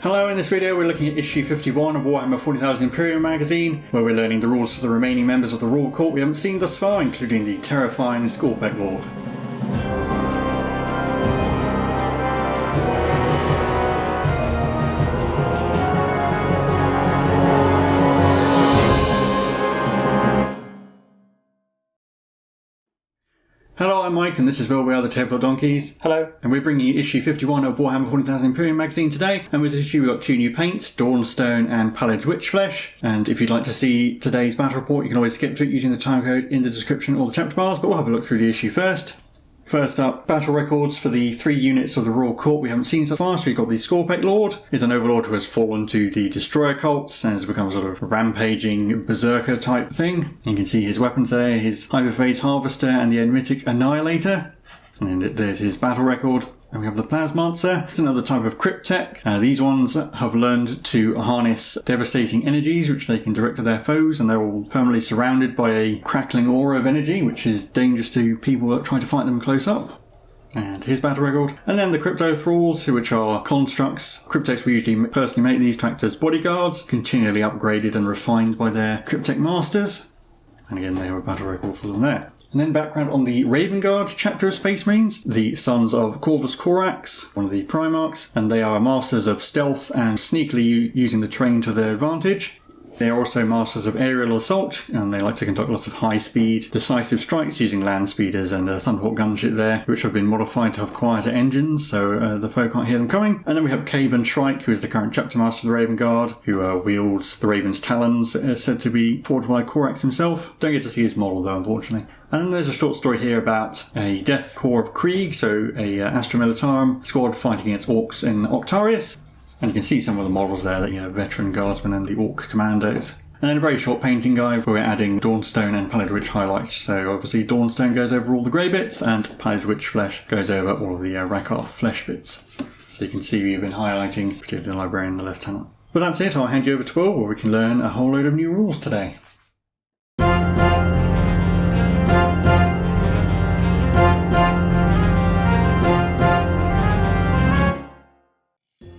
Hello, in this video we're looking at issue 51 of Warhammer 40,000 Imperium magazine, where we're learning the rules for the remaining members of the Royal Court we haven't seen thus far, including the terrifying Skorpekh Lord. Hello, I'm Mike, and this is where we are, the Tabletop Donkeys. Hello. And we're bringing you issue 51 of Warhammer 40,000 Imperium magazine today. And with this issue we've got two new paints, Dawnstone and Pallid Witchflesh. And if you'd like to see today's battle report, you can always skip to it using the time code in the description or the chapter bars, but we'll have a look through the issue first. First up, battle records for the three units of the Royal Court we haven't seen so far. So we've got the Skorpekh Lord, is an overlord who has fallen to the destroyer cults and has become a sort of rampaging berserker type thing. You can see his weapons there, his hyperphase harvester and the enmitic annihilator. And there's his battle record. And we have the Plasmancer. It's another type of cryptech. These ones have learned to harness devastating energies, which they can direct at their foes, and they're all permanently surrounded by a crackling aura of energy, which is dangerous to people that try to fight them close up. And his battle record. And then the Crypto Thralls, which are constructs. Cryptechs we usually personally make these to act as bodyguards, continually upgraded and refined by their cryptech masters. And again, they have a battle record for them there. And then background on the Raven Guard chapter of Space Marines, the sons of Corvus Corax, one of the Primarchs, and they are masters of stealth and sneakily using the terrain to their advantage. They are also masters of aerial assault, and they like to conduct lots of high-speed, decisive strikes using land speeders and Thunderhawk gunship there, which have been modified to have quieter engines, so the foe can't hear them coming. And then we have Caven Shrike, who is the current chapter master of the Raven Guard, who wields the Raven's talons, said to be forged by Corax himself. Don't get to see his model though, unfortunately. And then there's a short story here about a Death Corps of Krieg, so a Astra Militarum squad fighting against Orcs in Octarius. And you can see some of the models there, that you have veteran guardsmen and the Orc commandos. And then a very short painting guide where we're adding Dawnstone and Pallid Witch highlights. So obviously Dawnstone goes over all the grey bits and Pallid Witchflesh goes over all of the Rakarth flesh bits. So you can see we've been highlighting particularly the Librarian and the Lieutenant. But that's it, I'll hand you over to Will, where we can learn a whole load of new rules today.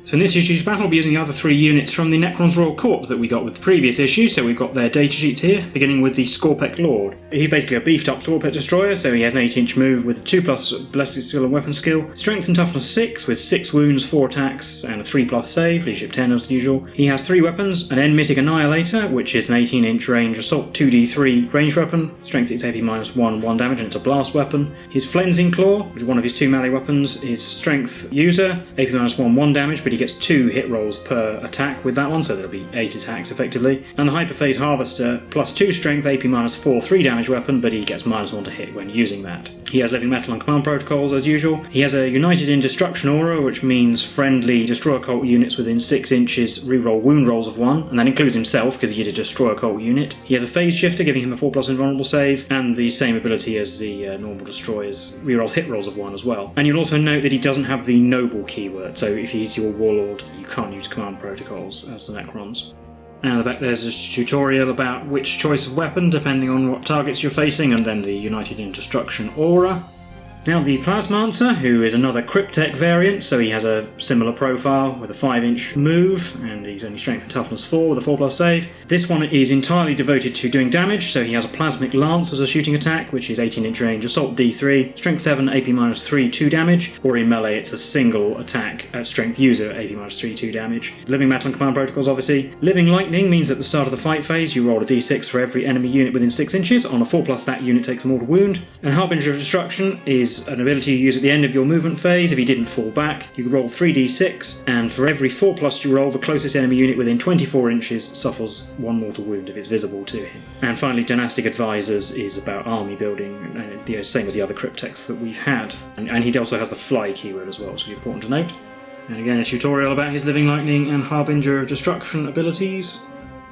So in this issue's battle, we'll be using the other three units from the Necrons Royal Court that we got with the previous issue. So we've got their datasheets here, beginning with the Skorpekh Lord. He's basically a beefed up Skorpekh destroyer, so he has an 8-inch move with a 2+ ballistic skill and weapon skill, strength and toughness 6 with 6 wounds, 4 attacks, and a 3+ save, leadership 10 as usual. He has 3 weapons, an enmitic annihilator, which is an 18-inch range assault 2d3 ranged weapon, strength 6 AP -1, 1 damage, and it's a blast weapon. His Flensing Claw, which is one of his 2 melee weapons, is strength user, AP -1, 1 damage, but he gets 2 hit rolls per attack with that one, so there'll be 8 attacks effectively. And the Hyperphase Harvester, +2 strength, AP -4, 3 damage weapon, but he gets -1 to hit when using that. He has living metal and command protocols as usual. He has a United in Destruction aura, which means friendly destroyer cult units within 6 inches reroll wound rolls of 1, and that includes himself because he is a destroyer cult unit. He has a phase shifter giving him a 4+ invulnerable save, and the same ability as the normal destroyers, rerolls hit rolls of 1 as well. And you'll also note that he doesn't have the noble keyword, so if he's your warlord, you can't use command protocols as the Necrons. And at the back there's a tutorial about which choice of weapon depending on what targets you're facing, and then the United in Destruction aura. Now the Plasmancer, who is another cryptech variant, so he has a similar profile with a 5-inch move, and he's only strength and toughness 4 with a 4+ save. This one is entirely devoted to doing damage, so he has a Plasmic Lance as a shooting attack, which is 18-inch range, assault D3, strength 7, AP -3, 2 damage, or in melee it's a single attack at strength user, AP -3, 2 damage. Living metal and command protocols obviously. Living lightning means at the start of the fight phase you roll a d6 for every enemy unit within 6 inches. On a 4+, that unit takes a mortal wound. And Harbinger of Destruction is an ability you use at the end of your movement phase. If he didn't fall back, you could roll 3d6, and for every 4+ you roll, the closest enemy unit within 24 inches suffers 1 mortal wound if it's visible to him. And finally, Dynastic Advisors is about army building, the same as the other cryptechs that we've had. And he also has the fly keyword as well, which is important to note. And again, a tutorial about his Living Lightning and Harbinger of Destruction abilities.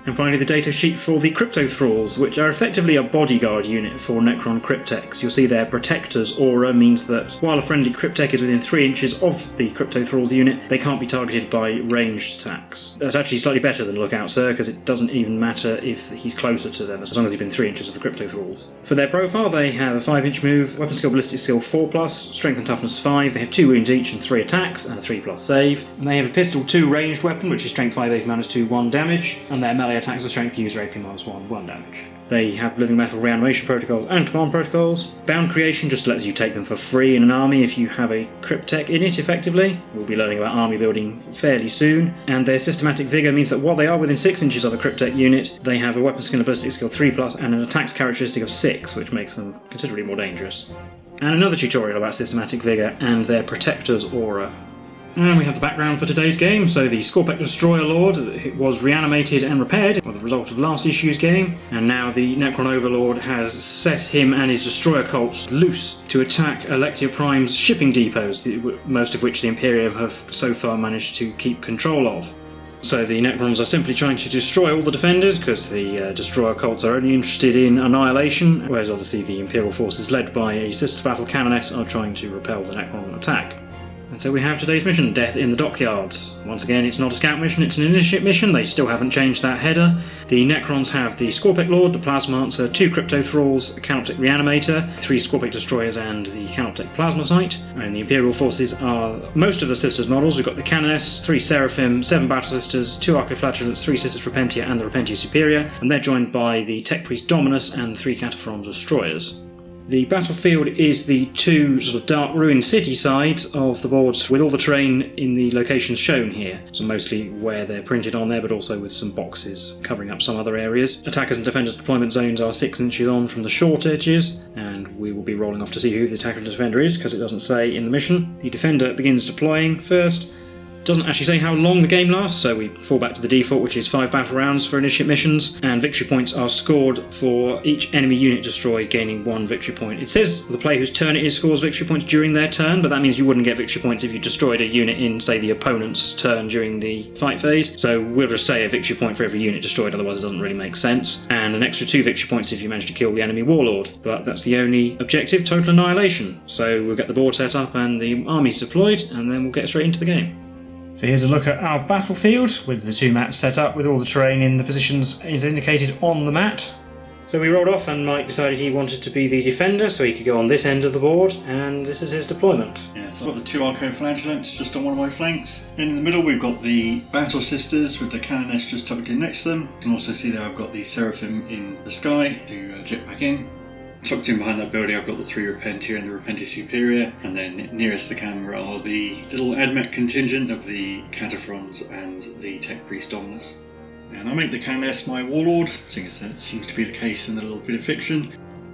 And finally, the data sheet for the Crypto Thralls, which are effectively a bodyguard unit for Necron Cryptechs. You'll see their Protector's aura means that while a friendly Cryptech is within 3 inches of the Crypto Thralls unit, they can't be targeted by ranged attacks. That's actually slightly better than Lookout Sir, because it doesn't even matter if he's closer to them, as long as he's been 3 inches of the Crypto Thralls. For their profile, they have a 5-inch move, weapon skill, ballistic skill 4+, strength and toughness 5, they have 2 wounds each and 3 attacks, and a 3+ save. And they have a pistol 2 ranged weapon, which is strength 5, AP -2, 1 damage, and their melee attacks are strength user AP -1, 1 damage. They have living metal reanimation protocols and command protocols. Bound creation just lets you take them for free in an army if you have a Cryptech in it, effectively. We'll be learning about army building fairly soon. And their systematic vigour means that while they are within 6 inches of a Cryptech unit, they have a weapon skill and ballistic skill 3+, and an attacks characteristic of 6, which makes them considerably more dangerous. And another tutorial about systematic vigour and their Protector's aura. And we have the background for today's game. So the Skorpekh Destroyer Lord was reanimated and repaired as a result of last issue's game, and now the Necron Overlord has set him and his Destroyer cults loose to attack Alectia Prime's shipping depots, most of which the Imperium have so far managed to keep control of. So the Necrons are simply trying to destroy all the defenders, because the Destroyer cults are only interested in annihilation, whereas obviously the Imperial forces led by a Sister Battle Canoness are trying to repel the Necron attack. And so we have today's mission, Death in the Dockyards. Once again, it's not a scout mission, it's an initiate mission. They still haven't changed that header. The Necrons have the Skorpekh Lord, the Plasmancer, 2 Crypto Thralls, a Canoptek Reanimator, 3 Skorpekh Destroyers and the Canoptek Plasma Sight. And the Imperial forces are most of the Sisters models. We've got the Canoness, 3 Seraphim, 7 Battle Sisters, 2 Archiflatulents, 3 Sisters Repentia and the Repentia Superior. And they're joined by the Tech Priest Dominus and 3 Cataphrons Destroyers. The battlefield is the 2 sort of dark ruined city sides of the boards, with all the terrain in the locations shown here. So mostly where they're printed on there, but also with some boxes covering up some other areas. Attackers and defenders deployment zones are 6 inches on from the short edges, and we will be rolling off to see who the attacker and defender is, because it doesn't say in the mission. The defender begins deploying first. Doesn't actually say how long the game lasts, so we fall back to the default, which is 5 battle rounds for initiate missions, and victory points are scored for each enemy unit destroyed, gaining 1 victory point. It says the player whose turn it is scores victory points during their turn, but that means you wouldn't get victory points if you destroyed a unit in, say, the opponent's turn during the fight phase. So we'll just say a victory point for every unit destroyed, otherwise it doesn't really make sense, and an extra 2 victory points if you manage to kill the enemy warlord. But that's the only objective, total annihilation. So we'll get the board set up and the armies deployed, and then we'll get straight into the game. So here's a look at our battlefield, with the 2 mats set up, with all the terrain in the positions is indicated on the mat. So we rolled off, and Mike decided he wanted to be the defender, so he could go on this end of the board, and this is his deployment. Yeah, so I've got the 2 Archiflagellants just on one of my flanks. In the middle we've got the Battle Sisters with the Canoness just tucked in next to them. You can also see there I've got the Seraphim in the sky to jet back in. Tucked in behind that building I've got the 3 Repentia and the Repentia Superior, and then nearest the camera are the little AdMech contingent of the Cataphrons and the Tech Priest Dominus. And I'll make the Canoness my warlord, seeing as that seems to be the case in the little bit of fiction.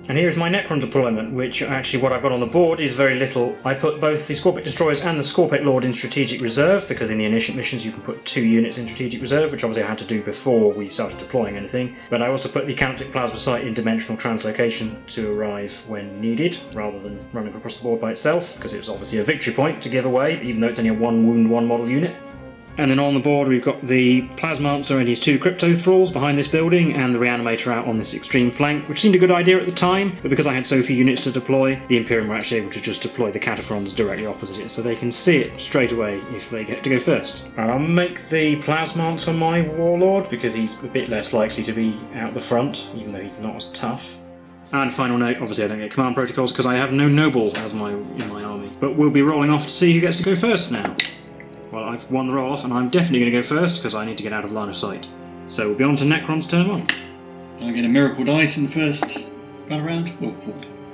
And here's my Necron deployment, which actually what I've got on the board is very little. I put both the Skorpekh Destroyers and the Skorpekh Lord in strategic reserve, because in the initiate missions you can put 2 units in strategic reserve, which obviously I had to do before we started deploying anything. But I also put the Canoptek Plasma Sight in dimensional translocation to arrive when needed, rather than running across the board by itself, because it was obviously a victory point to give away, even though it's only a 1 wound 1 model unit. And then on the board we've got the Plasmancer and his 2 Crypto Thralls behind this building, and the Reanimator out on this extreme flank, which seemed a good idea at the time, but because I had so few units to deploy, the Imperium were actually able to just deploy the Cataphrons directly opposite it, so they can see it straight away if they get to go first. I'll make the Plasmancer my warlord, because he's a bit less likely to be out the front, even though he's not as tough. And final note, obviously I don't get command protocols because I have no noble as in my army. But we'll be rolling off to see who gets to go first now. Well, I've won the roll-off, and I'm definitely going to go first, because I need to get out of line of sight. So we'll be on to Necron's turn 1. I get a miracle dice in the first battle round? Well, 4.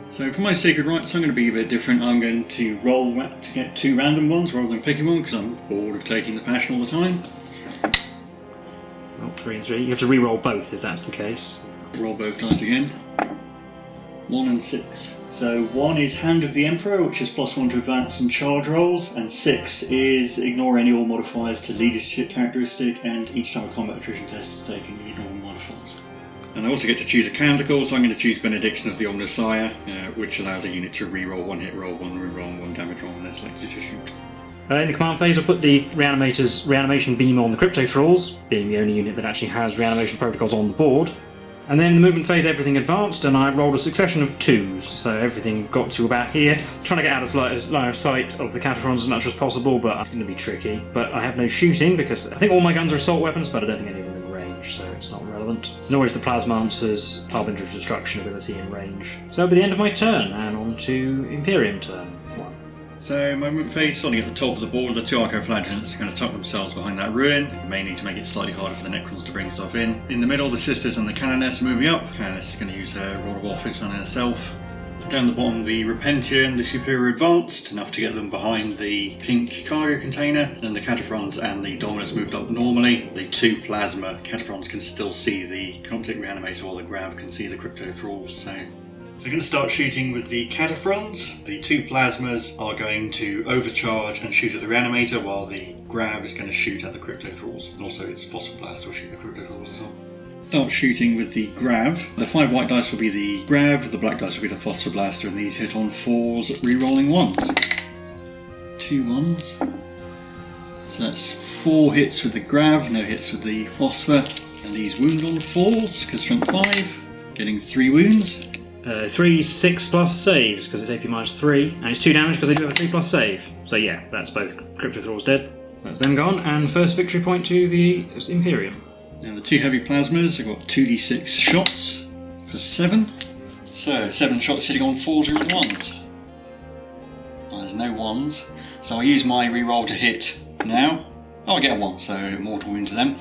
So for my sacred rights, I'm going to be a bit different. I'm going to roll to get 2 random ones rather than picking one, because I'm bored of taking the passion all the time. Well, 3 and 3. You have to re-roll both if that's the case. Roll both dice again. 1 and 6. So 1 is Hand of the Emperor, which is +1 to advance and charge rolls, and 6 is ignore any all modifiers to leadership characteristic, and each time a combat attrition test is taken, you ignore all modifiers. And I also get to choose a canticle, so I'm going to choose Benediction of the Omnissiah, which allows a unit to reroll 1 hit roll, 1 reroll, and 1 damage roll when they're selected to shoot. In the command phase, I'll put the Reanimator's reanimation beam on the Crypto Thralls, being the only unit that actually has reanimation protocols on the board. And then in the movement phase, everything advanced, and I rolled a succession of 2s, so everything got to about here. Trying to get out as line of sight of the Cataphrons as much as possible, but that's going to be tricky. But I have no shooting, because I think all my guns are assault weapons, but I don't think any of them are in range, so it's not relevant. Nor is the Plasmancer's Harbinger of Destruction ability in range. So that'll be the end of my turn, and on to Imperium turn 1. So my movement phase, starting at the top of the board, the 2 Arco-Flagellants are going to tuck themselves behind that ruin, mainly to make it slightly harder for the Necrons to bring stuff in. In the middle, the Sisters and the Canoness are moving up. Canoness is going to use her Rod of Office on herself. Down the bottom, the Repentia and the Superior advanced, enough to get them behind the pink cargo container. And the Cataphrons and the Dominus moved up normally. The 2 Plasma Cataphrons can still see the Coptic Reanimator, while the Grav can see the Crypto Thralls. So we're going to start shooting with the Cataphrons. The 2 Plasmas are going to overcharge and shoot at the Reanimator, while the Grav is going to shoot at the Crypto Thralls. And also its Fossil Blast will shoot the Crypto Thralls as well. Start shooting with the Grav. The 5 white dice will be the Grav, the black dice will be the Phosphor Blaster, and these hit on 4s, re-rolling 1s. 2 1s. So that's 4 hits with the Grav, no hits with the Phosphor. And these wound on 4s, because strength 5, getting 3 wounds. 3 6+ saves, because it's AP -3, and it's 2 damage because they do have a 3+ save. So yeah, that's both Crypto Thralls dead. That's them gone, and first victory point to the Imperium. Now the 2 heavy plasmas have got 2d6 shots for 7. So 7 shots hitting on 4s and 1s. Well, there's no 1s, so I use my reroll to hit now. Oh, I get a 1, so mortal wound to them.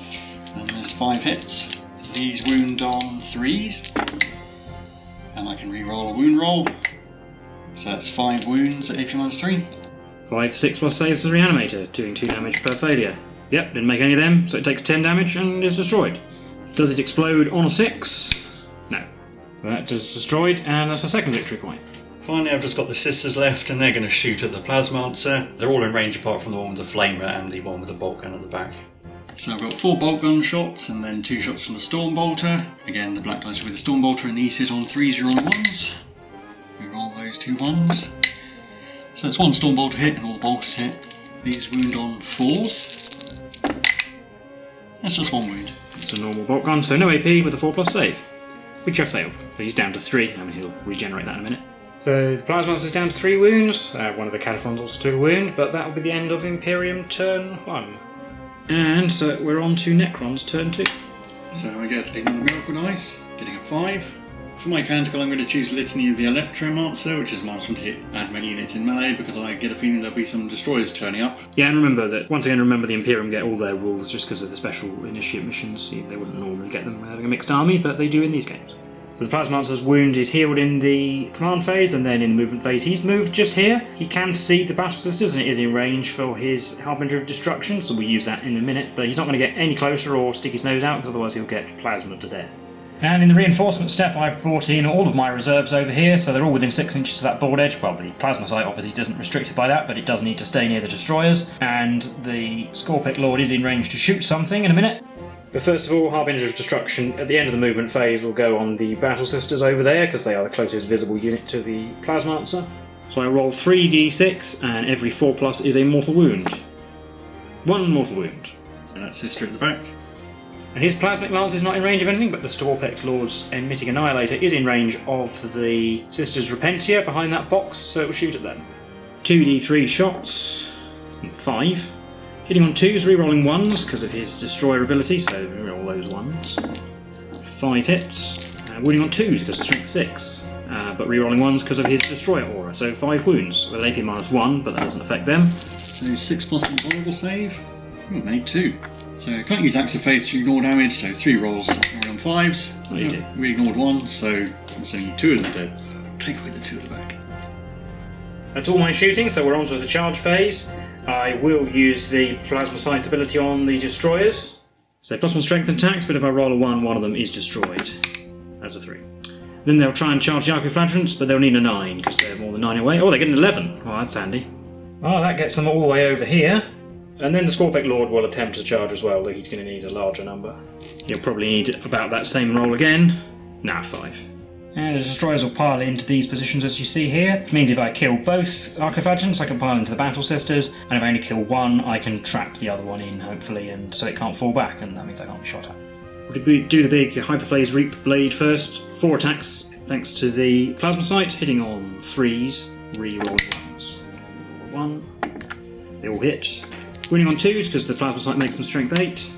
And there's 5 hits. These wound on 3s. And I can re-roll a wound roll. So that's 5 wounds at AP -3. 5 6+ saves to the Reanimator, doing 2 damage per failure. Yep, didn't make any of them, so it takes 10 damage and is destroyed. Does it explode on a 6? No. So that is destroyed, and that's a second victory point. Finally, I've just got the Sisters left, and they're going to shoot at the Plasmancer. They're all in range apart from the one with the Flamer and the one with the bolt gun at the back. So I've got 4 bolt gun shots, and then 2 shots from the Stormbolter. Again, the black dice with the Stormbolter, and these hit on 3s, you're on 1s. We roll those 2 1s. So it's 1 Stormbolter hit, and all the bolters hit. These wound on 4s. That's just 1 wound. It's a normal bolt gun, so no AP with a 4+ save. Which I failed. So he's down to 3, I mean he'll regenerate that in a minute. So the Plasmaster's down to 3 wounds. One of the Cataphrons also took a wound, but that will be the end of Imperium turn 1. And so we're on to Necrons turn 2. So I get another Miracle Dice, getting a 5. For my canticle, I'm going to choose Litany of the Electromancer, which is -1 to hit adamant units in melee, because I get a feeling there'll be some destroyers turning up. Yeah, and remember that, once again, remember the Imperium get all their rules just because of the special initiate missions. They wouldn't normally get them having a mixed army, but they do in these games. So the Plasmancer's wound is healed in the command phase, and then in the movement phase he's moved just here. He can see the Battle Sisters, and it is in range for his Harbinger of Destruction, so we'll use that in a minute. But he's not going to get any closer or stick his nose out, because otherwise he'll get plasma to death. And in the reinforcement step, I brought in all of my reserves over here, so they're all within 6 inches of that board edge. Well, the plasma sight obviously doesn't restrict it by that, but it does need to stay near the destroyers. And the Skorpekh Lord is in range to shoot something in a minute. But first of all, Harbinger of Destruction, at the end of the movement phase, will go on the Battle Sisters over there, because they are the closest visible unit to the Plasmancer. So I roll 3d6, and every 4+ is a mortal wound. 1 mortal wound. And that's Sister at the back. And his Plasmic Lance is not in range of anything, but the Skorpekh Lord's Emitting Annihilator is in range of the Sisters Repentia behind that box, so it will shoot at them. 2d3 shots, 5. Hitting on 2s, re-rolling 1s because of his Destroyer ability, so re-roll those 1s. 5 hits, wounding on 2s because of strength 6, but re-rolling 1s because of his Destroyer aura, so 5 wounds with an AP -1, but that doesn't affect them. So 6+ invulnerable save. Made 2. So I can't use Axe of Faith to ignore damage, so 3 rolls on 5s. Oh, you did. We ignored 1, so it's only 2 of them dead. Take away the 2 at the back. That's all my shooting, so we're on to the charge phase. I will use the Plasma Sight's ability on the destroyers. So +1 strength attacks, but if I roll a 1, one of them is destroyed. That's a 3. Then they'll try and charge the Arco-Flagellants, but they'll need a 9, because they're more than 9 away. Oh, they get an 11. Oh, that's handy. Oh, that gets them all the way over here. And then the Skorpekh Lord will attempt to charge as well, though he's going to need a larger number. He'll probably need about that same roll again. Nah, 5. And the destroyers will pile into these positions as you see here, which means if I kill both Archifagents I can pile into the Battle Sisters, and if I only kill one I can trap the other one in, hopefully, and so it can't fall back, and that means I can't be shot at. We'll do the big Hyperphase Reap Blade first. 4 attacks thanks to the Plasma Sight, hitting on 3s, re-roll ones. 1, they all hit. Winning on 2s because the Plasma Sight makes them strength 8.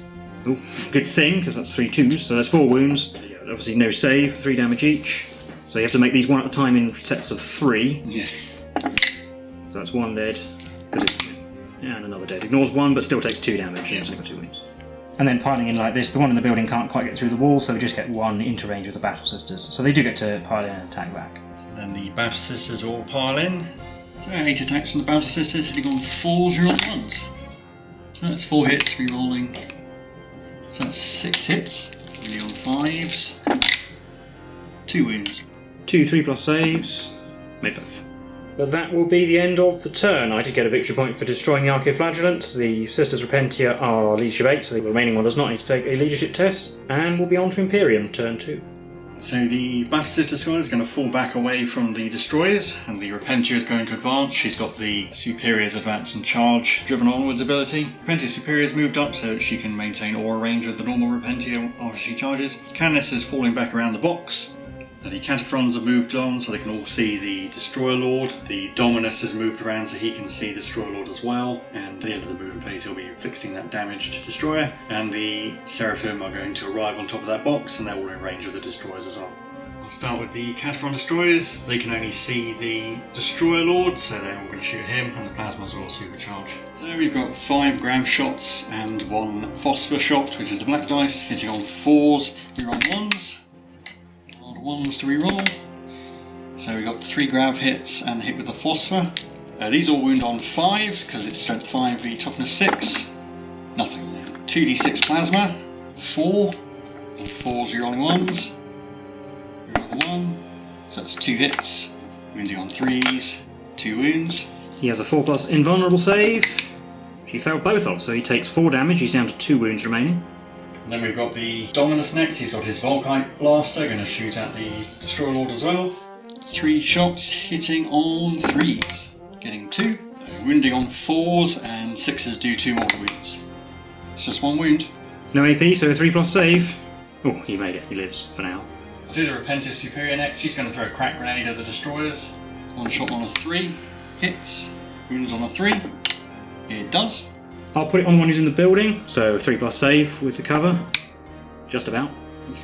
Oh, good thing, because that's 3 2s, so there's 4 wounds. Obviously no save, 3 damage each. So you have to make these one at a time in sets of 3. Yeah. So that's 1 dead, and another dead. Ignores 1, but still takes 2 damage. Yeah, it's only got 2 wounds. And then piling in like this, the one in the building can't quite get through the wall, so we just get 1 into range of the Battle Sisters. So they do get to pile in and attack back. So then the Battle Sisters all pile in. So 8 attacks from the Battle Sisters, hitting on 4s, re-rolling 1s. So that's 4 hits, re-rolling. So that's 6 hits. Really on 5s. 2 wounds. 2 3+ saves. Made both. But that will be the end of the turn. I did get a victory point for destroying the Archiflagellants. The Sisters Repentia are leadership 8, so the remaining one does not need to take a leadership test. And we'll be on to Imperium, turn 2. So the Battle Sister squad is going to fall back away from the destroyers, and the Repentia is going to advance. She's got the Superior's Advance and Charge driven onwards ability. Repentia Superior's moved up so that she can maintain aura range with the normal Repentia after she charges. Canis is falling back around the box. The Cataphrons have moved on so they can all see the Destroyer Lord. The Dominus has moved around so he can see the Destroyer Lord as well. And at the end of the movement phase he'll be fixing that damaged Destroyer. And the Seraphim are going to arrive on top of that box, and they're all in range of the Destroyers as well. I'll start with the Cataphron Destroyers. They can only see the Destroyer Lord, so they're all going to shoot him, and the Plasmas are all supercharged. So we've got 5 grav shots and 1 phosphor shot, which is the black dice, hitting on 4s, we roll 1s. 1s to re-roll. So we got 3 grav hits and a hit with the phosphor. These all wound on 5s because it's strength 5 v toughness 6. Nothing there. 2d6 plasma, 4, and 4s re-rolling 1s. Reroll the 1, so that's 2 hits, wounding on 3s, 2 wounds. He has a 4+ invulnerable save. She failed both of, so he takes 4 damage. He's down to 2 wounds remaining. And then we've got the Dominus next. He's got his Volkite blaster, going to shoot at the Destroyer Lord as well. 3 shots hitting on 3s, getting 2. Wounding on 4s, and 6s do 2 more wounds. It's just 1 wound. No AP, so a 3+ save. Oh, he made it. He lives for now. I'll do the Repentia Superior next. She's going to throw a crack grenade at the Destroyers. 1 shot on a 3. Hits. Wounds on a 3. It does. I'll put it on the one who's in the building, so 3+ save with the cover. Just about.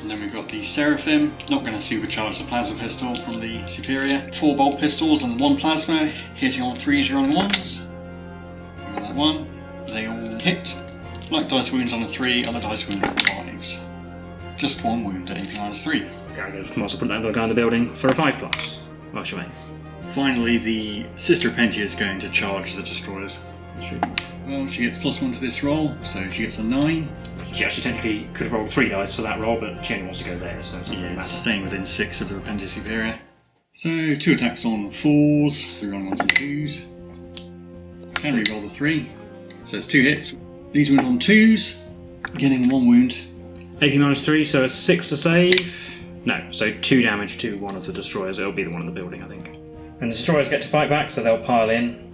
And then we've got the Seraphim, not going to supercharge the plasma pistol from the Superior. 4 bolt pistols and 1 plasma, hitting on 3s, rolling 1s. Roll that 1. They all hit. Black dice wounds on a 3, other dice wound on 5s. Just 1 wound at AP-3. I'm going to also put that guy in the building for a 5+. Well, she may. Finally, the Sister Repentia is going to charge the Destroyers. Well, she gets +1 to this roll, so she gets a 9. She actually technically could have rolled 3 dice for that roll, but she only wants to go there, so it doesn't really matter. Staying within 6 of the Repentia Superior. So 2 attacks on 4s, 3 rolling 1s and 2s. Can re-roll the 3, so it's 2 hits. These wound on 2s, getting 1 wound. AP-3, so a 6 to save. No, so 2 damage to one of the Destroyers. It'll be the one in the building, I think. And the Destroyers get to fight back, so they'll pile in.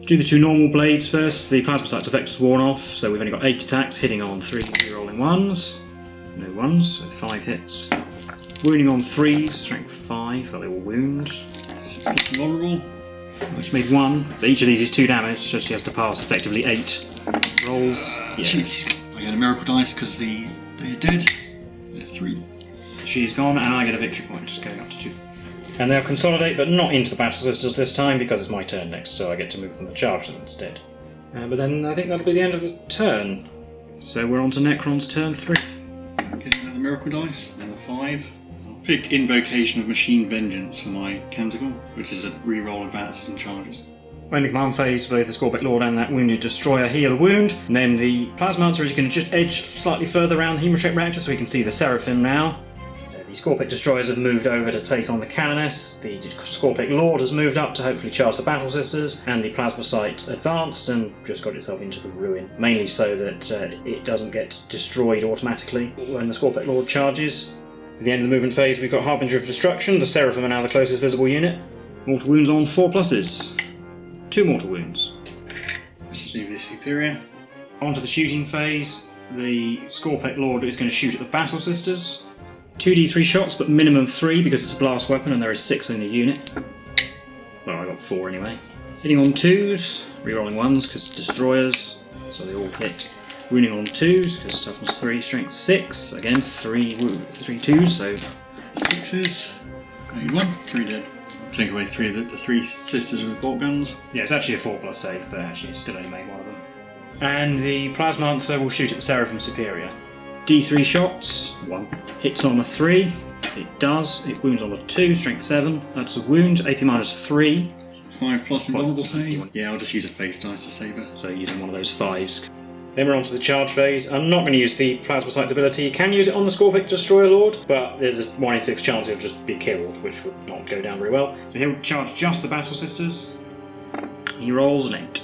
Do the 2 normal blades first. The Plasma Sight's effect is worn off, so we've only got 8 attacks, hitting on 3, rolling 1s. No 1s, so 5 hits. Wounding on 3s, strength 5, but they will wound. 6 vulnerable. Which made 1, but each of these is 2 damage, so she has to pass effectively 8 rolls. I get a miracle dice because they're dead. They're 3. She's gone, and I get a victory point, going up to 2. And they'll consolidate, but not into the Battle Sisters this time, because it's my turn next, so I get to move them and charge them instead. But then I think that'll be the end of the turn. So we're on to Necron's turn 3. Get another miracle dice, another 5. I'll pick Invocation of Machine Vengeance for my Canticle, which is a re-roll advances and charges. When the command phase, both the Skorpekh Lord and that wounded Destroyer heal a wound, and then the Plasmancer is going to just edge slightly further around the Hemoshape Reactor so we can see the Seraphim now. The Skorpekh Destroyers have moved over to take on the Canoness, the Skorpekh Lord has moved up to hopefully charge the Battle Sisters, and the Plasma Sight advanced and just got itself into the ruin, mainly so that it doesn't get destroyed automatically when the Skorpekh Lord charges. At the end of the movement phase, we've got Harbinger of Destruction. The Seraphim are now the closest visible unit. Mortal wounds on 4 pluses. 2 mortal wounds. Steve the Superior. Onto the shooting phase. The Skorpekh Lord is going to shoot at the Battle Sisters. 2d3 shots, but minimum 3 because it's a blast weapon and there is 6 in the unit. Well, I got 4 anyway. Hitting on 2s, rerolling 1s because destroyers, so they all hit. Wounding on 2s because toughness 3, strength 6. Again, 3 2s, so 6s. 1, 3 dead. Take away 3 of the 3 sisters with bolt guns. yeah, it's actually a 4+ save, but actually still only made one of them. And the Plasmancer will shoot at the Seraphim Superior. D3 shots, 1. Hits on a 3, it does. It wounds on a 2, strength 7. That's a wound, AP minus 3. 5+ invulnerable save. Yeah, I'll just use a faith dice to save it. So using one of those 5s. Then we're on to the charge phase. I'm not going to use the Plasma Sight's ability. You can use it on the Skorpekh Destroyer Lord, but there's a 1 in 6 chance he'll just be killed, which would not go down very well. So he'll charge just the Battle Sisters. He rolls an 8.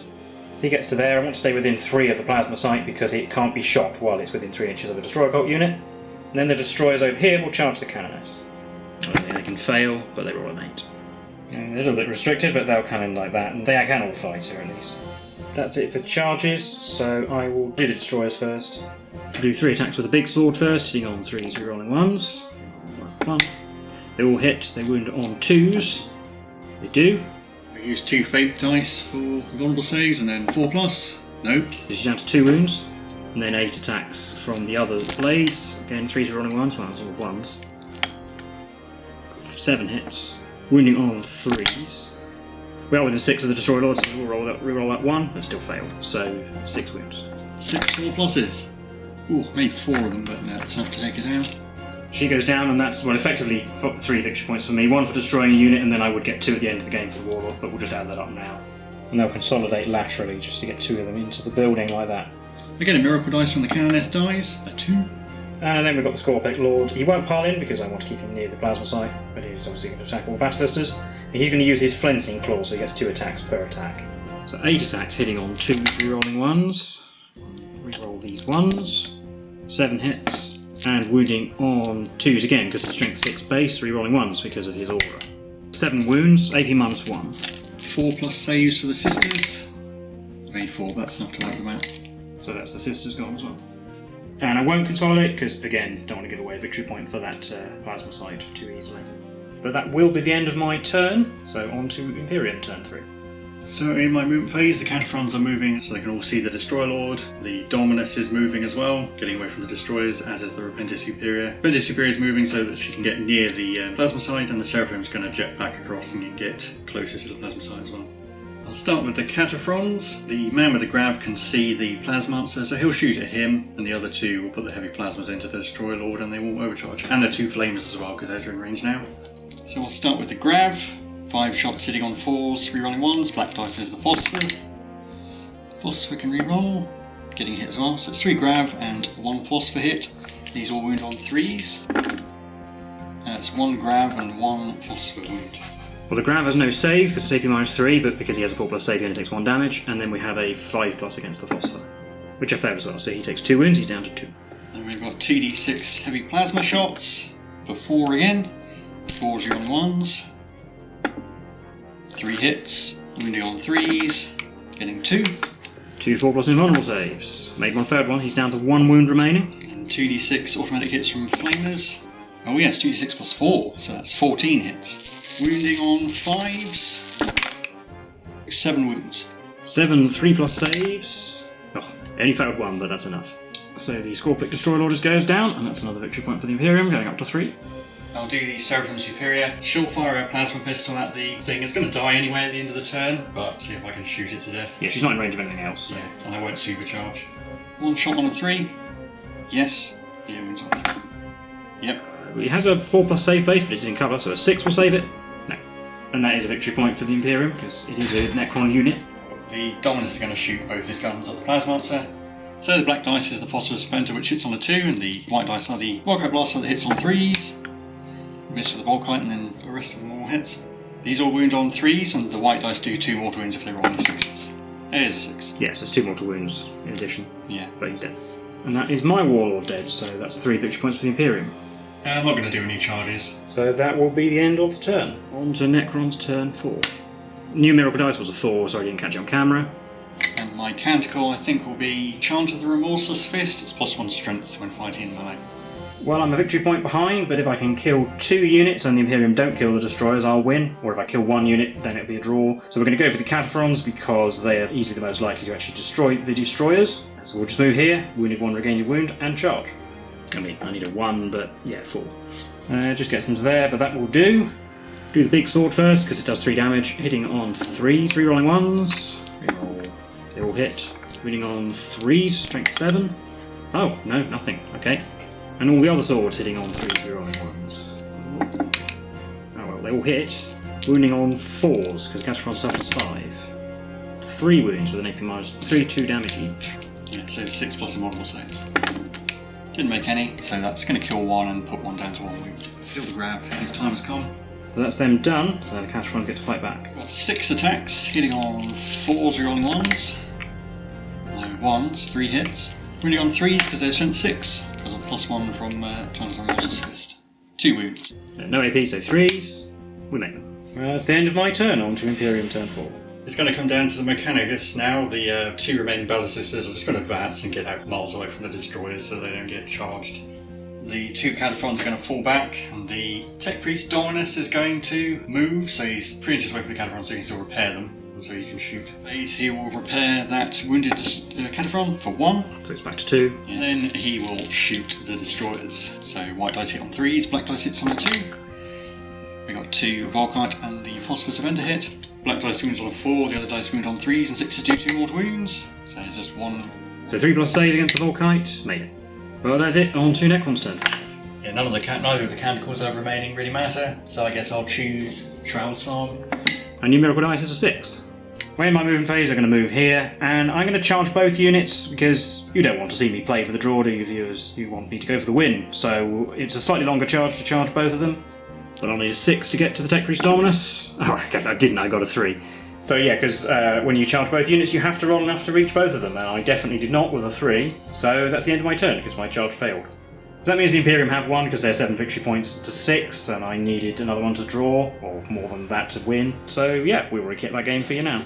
So he gets to there. I want to stay within 3 of the Plasma Sight because it can't be shot while it's within 3 inches of a Destroyer Cult unit. And then the Destroyers over here will charge the Canoness. They can fail, but they roll an 8. A little bit restricted, but they'll come in like that, and they can all fight here at least. That's it for charges, so I will do the destroyers first. Do 3 attacks with a big sword first, hitting on 3s, rerolling 1s. 1. They all hit, they wound on 2s. They do. I use 2 faith dice for vulnerable saves and then 4+. Nope. This is down to 2 wounds. And then 8 attacks from the other blades. Again, 3s, rerolling 1s, well, that's all 1s. 7 hits. Wounding on 3s. We are within 6 of the Destroyer Lord, so we'll reroll that 1, but still failed. So 6 wounds. 6 4+. Ooh, made 4 of them, but that's enough to take it out. She goes down, and that's, well, effectively 3 victory points for me. 1 for destroying a unit, and then I would get 2 at the end of the game for the Warlord, but we'll just add that up now. And they'll consolidate laterally just to get 2 of them into the building like that. Again, a miracle dice from the Canoness dies, a 2. And then we've got the Skorpekh Lord. He won't pile in because I want to keep him near the plasma site, but he's obviously going to attack all Battle Sisters. And he's going to use his Flensing Claw, so he gets 2 attacks per attack. So 8 attacks hitting on 2s, rerolling 1s. Reroll these 1s. 7 hits. And wounding on 2s again because it's strength 6 base, rerolling 1s because of his aura. 7 wounds, AP minus 1. 4+ saves for the sisters. Made 4, but that's enough to wipe them out. So that's the sisters gone as well. And I won't consolidate because, again, don't want to give away a victory point for that plasma site too easily. But that will be the end of my turn, so on to Imperium turn 3. So in my movement phase, the Cataphrons are moving so they can all see the Destroyer Lord. The Dominus is moving as well, getting away from the Destroyers, as is the Repentis Superior. Repentis Superior is moving so that she can get near the plasma site, and the Seraphim's going to jet back across and get closer to the plasma site as well. I'll start with the Cataphrons. The man with the grav can see the Plasmancer, so he'll shoot at him, and the other 2 will put the heavy plasmas into the Destroyer Lord and they will overcharge. And the 2 flamers as well, because those are in range now. So we'll start with the grav. 5 shots hitting on 4s, rerolling 1s. Black dice is the Phosphor. Phosphor can reroll, getting hit as well. So it's 3 grav and 1 Phosphor hit. These all wound on 3s. That's 1 grav and 1 Phosphor wound. Well, the Grav has no save because it's AP minus 3, but because he has a 4+ save, he only takes 1 damage, and then we have a 5+ against the Phosphor, which I failed as well, so he takes 2 wounds, he's down to 2. And we've got 2d6 heavy plasma shots for 4 again. 4s on 1s. 3 hits, wounding on 3s, getting 2. 2 4+ invulnerable saves. Made 1 failed one, he's down to 1 wound remaining. And 2d6 automatic hits from flamers. Oh yes, 2d6 plus 4, so that's 14 hits. Wounding on 5s. 7 wounds. 7 3+ saves. Oh, only failed 1, but that's enough. So the Skorpekh Destroyer Lord goes down, and that's another victory point for the Imperium, going up to 3. I'll do the Seraphim Superior. She'll fire a plasma pistol at the thing. It's going to die anyway at the end of the turn, but see if I can shoot it to death. Yeah, she's not in range of anything else. So. Yeah, and I won't supercharge. 1 shot on a 3. Yes. Yeah, wounds on 3. Yep. He has a 4+ save base, but it's in cover, so a 6 will save it. No. And that is a victory point for the Imperium, because it is a Necron unit. The Dominus is going to shoot both his guns at the Plasmancer. So the black dice is the Phosphorus Splinter, which hits on a 2, and the white dice are the Volkite Blaster that hits on 3s. Miss with the Volkite, and then the rest of them all hits. These all wound on 3s, and the white dice do 2 mortal wounds if they roll any 6s. There's a 6. Yes, there's 2 mortal wounds in addition. Yeah. But he's dead. And that is my Warlord dead, so that's 3 victory points for the Imperium. I'm not going to do any charges. So that will be the end of the turn. On to Necron's turn 4. New Miracle Dice was a 4, so I didn't catch it on camera. And my canticle, I think, will be Chant of the Remorseless Fist. It's +1 strength when fighting in melee. Well, I'm a victory point behind, but if I can kill 2 units and the Imperium don't kill the destroyers, I'll win. Or if I kill 1 unit, then it'll be a draw. So we're going to go for the Cataphrons because they are easily the most likely to actually destroy the destroyers. So we'll just move here, wounded 1, regained a wound, and charge. I mean, I need a 1, but yeah, 4. Just gets them to there, but that will do. Do the big sword first, because it does 3 damage. Hitting on 3 rolling 1s. They all hit. Winning on 3s, strength 7. Oh, no, nothing. Okay. And all the other swords hitting on 3 rolling 1s. Oh well, they all hit. Wounding on 4s, because Cataphrons suffers 5. 3 wounds with an AP minus 3, 2 damage each. Yeah, so 6 plus immortal saves. Didn't make any, so that's going to kill 1 and put 1 down to 1 wound. Kill the grab, his time has come. So that's them done, so the Cataphrons get to fight back. Got 6 attacks, hitting on 4s, rolling 1s. No 1s, 3 hits. Wounding on 3s because they're strength 6. +1 from Chant of the Remorseless Fist. 2 wounds. No AP, so 3s. We make them. That's the end of my turn, on to Imperium turn 4. It's going to come down to the Mechanicus now. The 2 remaining Battle Sisters are just going to advance and get out miles away from the destroyers so they don't get charged. The 2 Cataphrons are going to fall back, and the Tech Priest Dominus is going to move, so he's 3 inches away from the Cataphrons, so he can still repair them. And so you can shoot. He will repair that wounded Cataphron for 1. So it's back to 2. And then he will shoot the destroyers. So white dice hit on 3s, black dice hits on the 2. We got 2 Volkite and the Phosphorus Avenger hit. Black dice wounds on 4, the other dice wound on 3s, and 6 to do 2 mortal wounds. So it's just 1. So 3 plus save against the Volkite. Made it. Well, that's it. On to Necron's turn. Yeah, neither of the canticles are remaining really matter, so I guess I'll choose Shroud Psalm. And New Miracle Dice is a 6. Well, in my moving phase, I'm going to move here, and I'm going to charge both units because you don't want to see me play for the draw, do you, viewers? You want me to go for the win. So it's a slightly longer charge to charge both of them. But I'll need a 6 to get to the Tech Priest Dominus. Oh, I didn't, I got a 3. So yeah, because when you charge both units, you have to roll enough to reach both of them, and I definitely did not with a 3. So that's the end of my turn, because my charge failed. So that means the Imperium have 1, because they're 7 victory points to 6, and I needed another one to draw, or more than that to win. So yeah, we will recap that game for you now.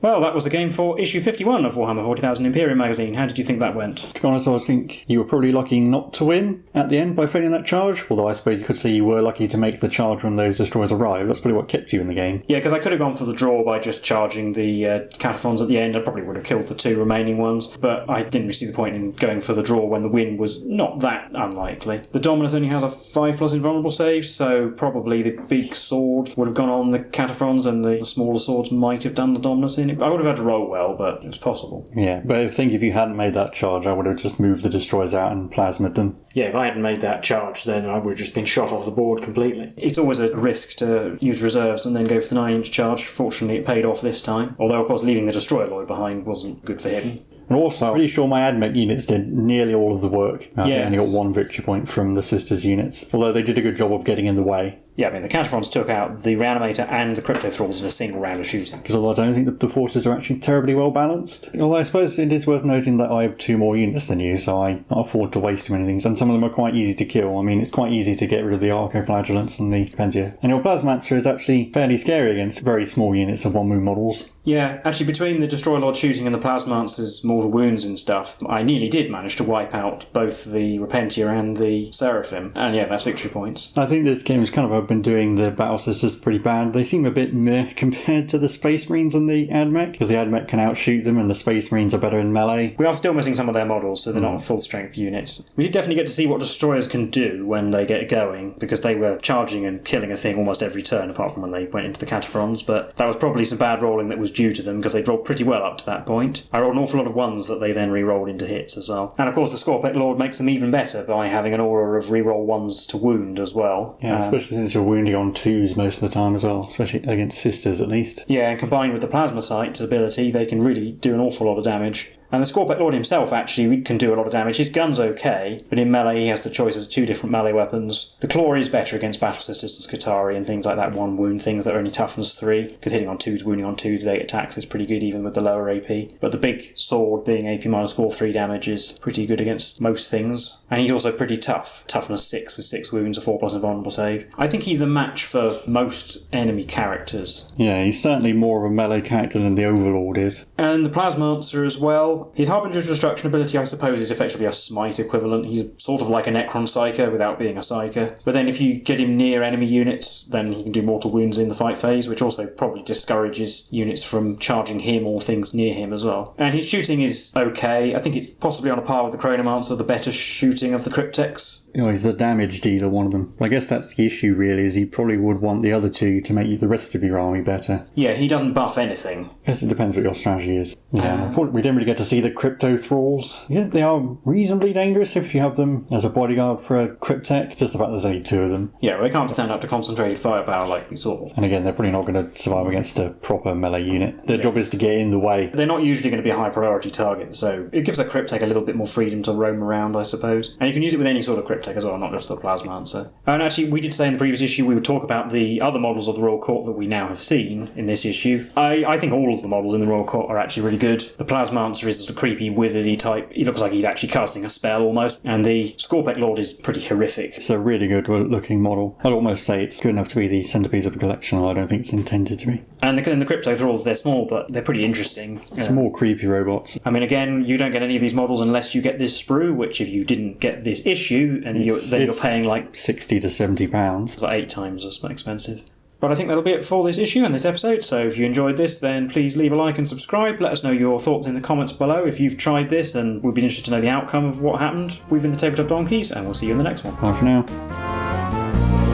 Well, that was the game for issue 51 of Warhammer 40,000 Imperium magazine. How did you think that went? To be honest, I think you were probably lucky not to win at the end by failing that charge, although I suppose you could say you were lucky to make the charge when those destroyers arrived. That's probably what kept you in the game. Yeah, because I could have gone for the draw by just charging the Cataphrons at the end. I probably would have killed the 2 remaining ones, but I didn't really see the point in going for the draw when the win was not that unlikely. The Dominus only has a 5+ invulnerable save, so probably the big sword would have gone on the Cataphrons and the smaller swords might have done the Dominus in. I would have had to roll well, but it was possible. Yeah, but I think if you hadn't made that charge, I would have just moved the destroyers out and plasmaed them. Yeah, if I hadn't made that charge, then I would have just been shot off the board completely. It's always a risk to use reserves and then go for the 9-inch charge. Fortunately, it paid off this time. Although, of course, leaving the Destroyer Lord behind wasn't good for him. And also, I'm pretty sure my AdMech units did nearly all of the work. I think I only got 1 victory point from the Sisters units, although they did a good job of getting in the way. Yeah, I mean, the Cataphrons took out the Reanimator and the Crypto Thralls in a single round of shooting. Because although I don't think that the forces are actually terribly well balanced. Although I suppose it is worth noting that I have 2 more units than you, so I can't afford to waste too many things. And some of them are quite easy to kill. I mean, it's quite easy to get rid of the Archoflagellants and the Pentia. And your Plasmancer is actually fairly scary against very small units of 1 wound models. Yeah, actually, between the Destroyer Lord shooting and the Plasmancer's mortal wounds and stuff, I nearly did manage to wipe out both the Repentia and the Seraphim. And yeah, that's victory points. I think this game has kind of been doing the Battle Sisters pretty bad. They seem a bit meh compared to the Space Marines and the AdMech, because the AdMech can outshoot them and the Space Marines are better in melee. We are still missing some of their models, so they're not full strength units. We did definitely get to see what destroyers can do when they get going, because they were charging and killing a thing almost every turn, apart from when they went into the Cataphrons, but that was probably some bad rolling that was due to them, because they'd rolled pretty well up to that point. I rolled an awful lot of 1s that they then re-rolled into hits as well. And of course the Skorpekh Lord makes them even better by having an aura of re-roll 1s to wound as well. Yeah, especially since you're wounding on 2s most of the time as well, especially against Sisters at least. Yeah, and combined with the Plasma Sight ability, they can really do an awful lot of damage. And the Skorpekh Lord himself actually can do a lot of damage. His gun's okay, but in melee he has the choice of 2 different melee weapons. The Claw is better against Battle Sisters and Skitarii and things like that, 1 wound things that are only toughness 3, because hitting on 2s, wounding on 2s with 8 attacks is pretty good even with the lower AP. But the big sword being AP -4, 3 damage is pretty good against most things. And he's also pretty tough. Toughness 6 with 6 wounds, a 4+ invulnerable save. I think he's the match for most enemy characters. Yeah, he's certainly more of a melee character than the Overlord is. And the Plasmancer as well. His Harbinger of Destruction ability, I suppose, is effectively a smite equivalent. He's sort of like a Necron Psyker without being a Psyker. But then if you get him near enemy units, then he can do mortal wounds in the fight phase, which also probably discourages units from charging him or things near him as well. And his shooting is okay. I think it's possibly on a par with the Chronomancer, the better shooting of the Cryptex. You know, he's the damage dealer, one of them. I guess that's the issue, really, is he probably would want the other 2 to make the rest of your army better. Yeah, he doesn't buff anything. I guess it depends what your strategy is. Yeah, we didn't really get to see the Crypto Thralls. Yeah, they are reasonably dangerous if you have them as a bodyguard for a Cryptek, just the fact there's only 2 of them. Yeah, well, they can't stand up to concentrated firepower like we saw. And again, they're probably not going to survive against a proper melee unit. Their job is to get in the way. They're not usually going to be a high priority target, so it gives a Cryptek a little bit more freedom to roam around, I suppose. And you can use it with any sort of Cryptek as well, not just the Plasmancer. And actually, we did say in the previous issue we would talk about the other models of the Royal Court that we now have seen in this issue. I think all of the models in the Royal Court are actually really good. The Plasmancer is a creepy, wizardy type. He looks like he's actually casting a spell almost. And the Skorpekh Lord is pretty horrific. It's a really good looking model. I'd almost say it's good enough to be the centrepiece of the collection, although I don't think it's intended to be. And the Crypto Thralls, they're small, but they're pretty interesting. It's more creepy robots. I mean, again, you don't get any of these models unless you get this sprue, which if you didn't get this issue, and you're paying like £60 to £70. It's like 8 times as expensive. But I think that'll be it for this issue and this episode, so if you enjoyed this, then please leave a like and subscribe. Let us know your thoughts in the comments below if you've tried this, and we'd be interested to know the outcome of what happened. We've been the Tabletop Donkeys, and we'll see you in the next one. Bye for now.